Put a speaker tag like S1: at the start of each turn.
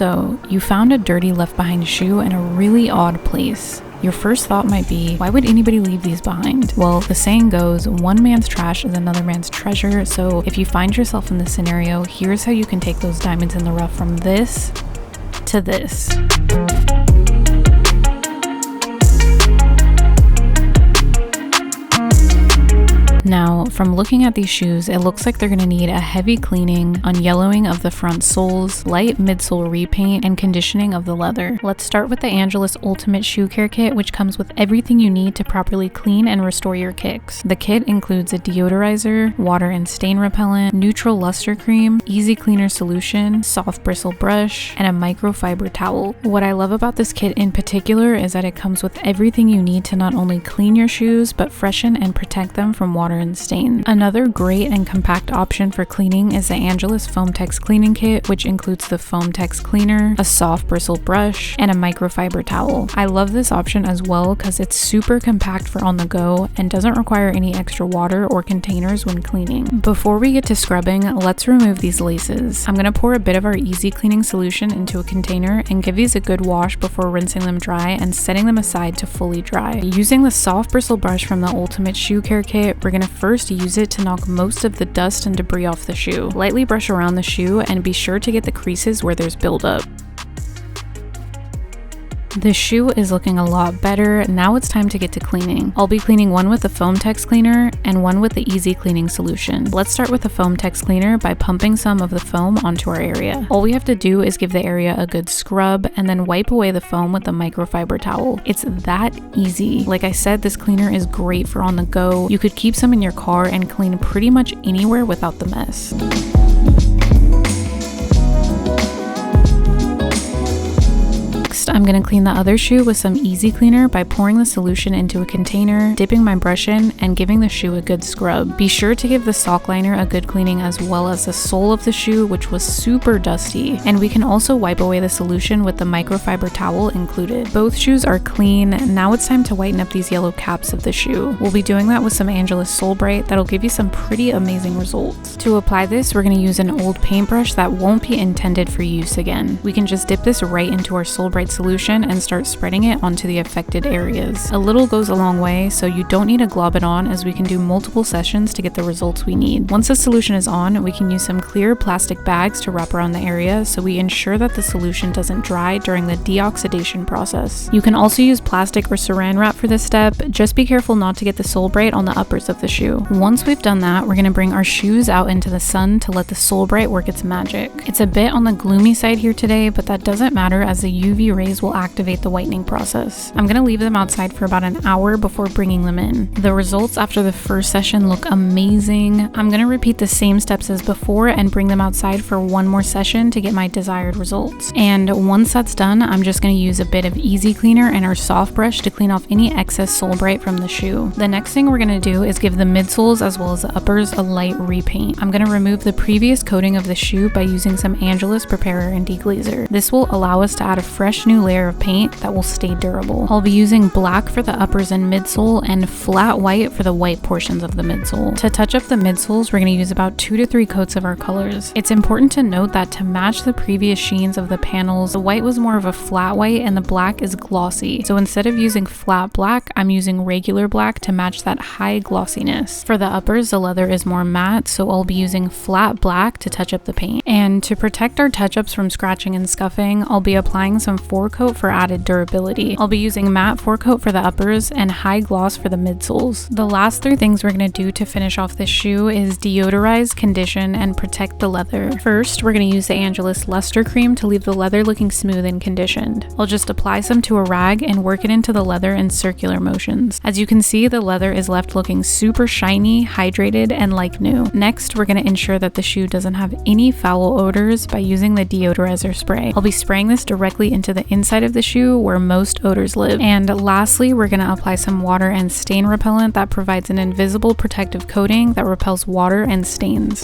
S1: So, you found a dirty left behind shoe in a really odd place. Your first thought might be, why would anybody leave these behind? Well, the saying goes, one man's trash is another man's treasure. So if you find yourself in this scenario, here's how you can take those diamonds in the rough from this to this. Now, from looking at these shoes, it looks like they're going to need a heavy cleaning, unyellowing of the front soles, light midsole repaint, and conditioning of the leather. Let's start with the Angelus Ultimate Shoe Care Kit, which comes with everything you need to properly clean and restore your kicks. The kit includes a deodorizer, water and stain repellent, neutral luster cream, easy cleaner solution, soft bristle brush, and a microfiber towel. What I love about this kit in particular is that it comes with everything you need to not only clean your shoes, but freshen and protect them from water and stain. Another great and compact option for cleaning is the Angelus Foam Tex Cleaning Kit, which includes the Foam Tex Cleaner, a soft bristle brush, and a microfiber towel. I love this option as well because it's super compact for on the go and doesn't require any extra water or containers when cleaning. Before we get to scrubbing, let's remove these laces. I'm going to pour a bit of our easy cleaning solution into a container and give these a good wash before rinsing them dry and setting them aside to fully dry. Using the soft bristle brush from the Ultimate Shoe Care Kit, we're going to first use it to knock most of the dust and debris off the shoe. Lightly brush around the shoe and be sure to get the creases where there's buildup. The shoe is looking a lot better. Now it's time to get to cleaning. I'll be cleaning one with the Foam Tex Cleaner and one with the Easy Cleaning Solution. Let's start with the Foam Tex Cleaner by pumping some of the foam onto our area. All we have to do is give the area a good scrub and then wipe away the foam with the microfiber towel. It's that easy. Like I said, this cleaner is great for on the go. You could keep some in your car and clean pretty much anywhere without the mess. I'm going to clean the other shoe with some easy cleaner by pouring the solution into a container, dipping my brush in, and giving the shoe a good scrub. Be sure to give the sock liner a good cleaning as well as the sole of the shoe, which was super dusty. And we can also wipe away the solution with the microfiber towel included. Both shoes are clean. Now it's time to whiten up these yellow caps of the shoe. We'll be doing that with some Angelus Sole Bright that'll give you some pretty amazing results. To apply this, we're going to use an old paintbrush that won't be intended for use again. We can just dip this right into our Sole Bright solution and start spreading it onto the affected areas. A little goes a long way, so you don't need to glob it on, as we can do multiple sessions to get the results we need. Once the solution is on, we can use some clear plastic bags to wrap around the area so we ensure that the solution doesn't dry during the deoxidation process. You can also use plastic or saran wrap for this step. Just be careful not to get the Sole Bright on the uppers of the shoe. Once we've done that, we're going to bring our shoes out into the sun to let the Sole Bright work its magic. It's a bit on the gloomy side here today, but that doesn't matter as the UV rays will activate the whitening process. I'm going to leave them outside for about an hour before bringing them in. The results after the first session look amazing. I'm going to repeat the same steps as before and bring them outside for one more session to get my desired results. And once that's done, I'm just going to use a bit of easy cleaner and our soft brush to clean off any excess Sole Bright from the shoe. The next thing we're going to do is give the midsoles as well as the uppers a light repaint. I'm going to remove the previous coating of the shoe by using some Angelus Preparer and Deglazer. This will allow us to add a fresh new layer of paint that will stay durable. I'll be using black for the uppers and midsole and flat white for the white portions of the midsole. To touch up the midsoles, we're going to use about 2 to 3 coats of our colors. It's important to note that to match the previous sheens of the panels, the white was more of a flat white and the black is glossy. So instead of using flat black, I'm using regular black to match that high glossiness. For the uppers, the leather is more matte, so I'll be using flat black to touch up the paint. And to protect our touch-ups from scratching and scuffing, I'll be applying some 4-coat for added durability. I'll be using matte 4-coat for the uppers and high gloss for the midsoles. The last 3 things we're going to do to finish off this shoe is deodorize, condition, and protect the leather. First, we're going to use the Angelus Luster Cream to leave the leather looking smooth and conditioned. I'll just apply some to a rag and work it into the leather in circular motions. As you can see, the leather is left looking super shiny, hydrated, and like new. Next, we're going to ensure that the shoe doesn't have any foul odors by using the deodorizer spray. I'll be spraying this directly into the inside of the shoe where most odors live. And lastly, we're going to apply some water and stain repellent that provides an invisible protective coating that repels water and stains.